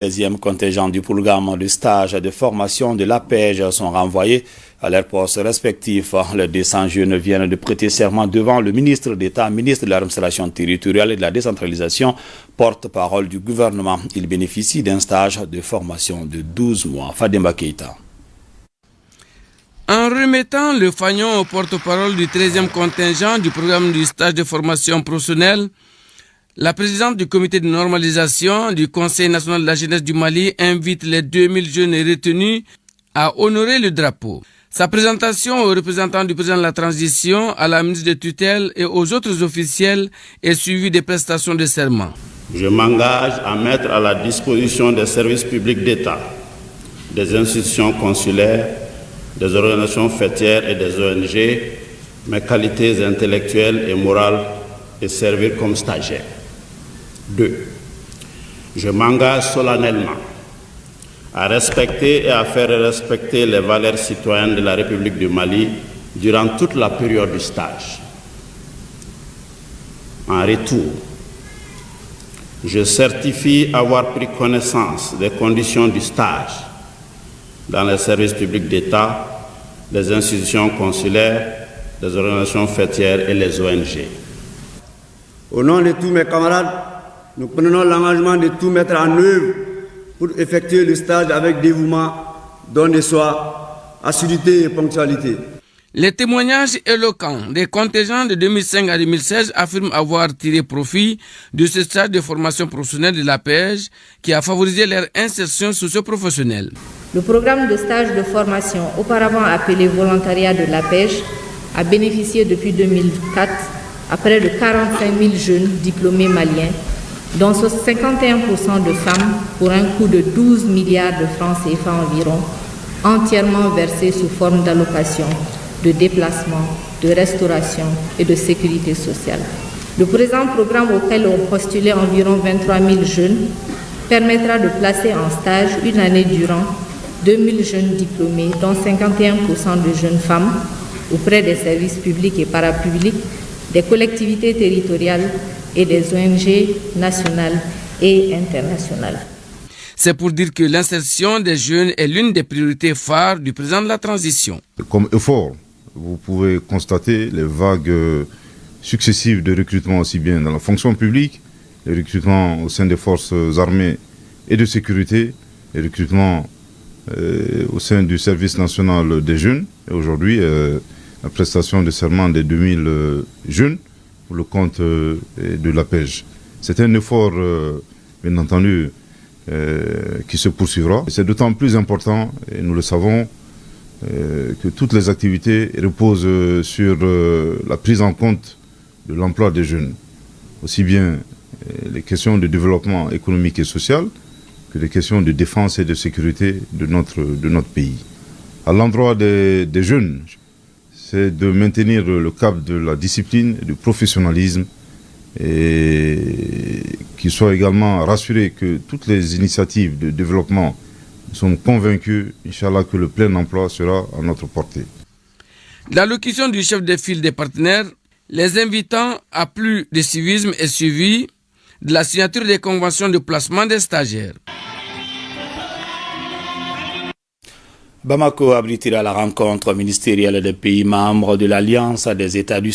16e contingent du programme de stage de formation de l'APEJ sont renvoyés à leurs postes respectifs. Les 200 jeunes viennent de prêter serment devant le ministre d'État, ministre de l'administration territoriale et de la décentralisation, porte-parole du gouvernement. Ils bénéficient d'un stage de formation de 12 mois. Fademba Keita. En remettant le fanion au porte-parole du 13e contingent du programme du stage de formation professionnelle, la présidente du comité de normalisation du Conseil national de la jeunesse du Mali invite les 2000 jeunes retenus à honorer le drapeau. Sa présentation aux représentants du président de la transition, à la ministre de tutelle et aux autres officiels est suivie des prestations de serment. Je m'engage à mettre à la disposition des services publics d'État, des institutions consulaires, des organisations fêtières et des ONG mes qualités intellectuelles et morales et servir comme stagiaire. 2. Je m'engage solennellement à respecter et à faire respecter les valeurs citoyennes de la République du Mali durant toute la période du stage. En retour, je certifie avoir pris connaissance des conditions du stage dans les services publics d'État, les institutions consulaires, les organisations fêtières et les ONG. Au nom de tous mes camarades, nous prenons l'engagement de tout mettre en œuvre pour effectuer le stage avec dévouement, don de soi, assiduité et ponctualité. Les témoignages éloquents des contingents de 2005 à 2016 affirment avoir tiré profit de ce stage de formation professionnelle de l'APEJ qui a favorisé leur insertion socio-professionnelle. Le programme de stage de formation, auparavant appelé volontariat de l'APEJ, a bénéficié depuis 2004 à près de 45 000 jeunes diplômés maliens, dont 51% de femmes, pour un coût de 12 milliards de francs CFA environ, entièrement versés sous forme d'allocation, de déplacement, de restauration et de sécurité sociale. Le présent programme, auquel ont postulé environ 23 000 jeunes, permettra de placer en stage une année durant 2 000 jeunes diplômés, dont 51% de jeunes femmes, auprès des services publics et parapublics, des collectivités territoriales et des ONG nationales et internationales. C'est pour dire que l'insertion des jeunes est l'une des priorités phares du président de la transition. Comme effort, vous pouvez constater les vagues successives de recrutement aussi bien dans la fonction publique, les recrutements au sein des forces armées et de sécurité, les recrutements au sein du service national des jeunes. Et aujourd'hui, la prestation de serment des 2000 jeunes pour le compte de l'APEJ. C'est un effort, bien entendu, qui se poursuivra. C'est d'autant plus important, et nous le savons, que toutes les activités reposent sur la prise en compte de l'emploi des jeunes. Aussi bien les questions de développement économique et social que les questions de défense et de sécurité de notre pays. À l'endroit des jeunes, c'est de maintenir le cap de la discipline et du professionnalisme et qu'ils soient également rassurés que toutes les initiatives de développement sont convaincus, Inch'Allah, que le plein emploi sera à notre portée. L'allocution du chef de file des partenaires, les invitant à plus de civisme est suivie de la signature des conventions de placement des stagiaires. Bamako abritera la rencontre ministérielle des pays membres de l'Alliance des États du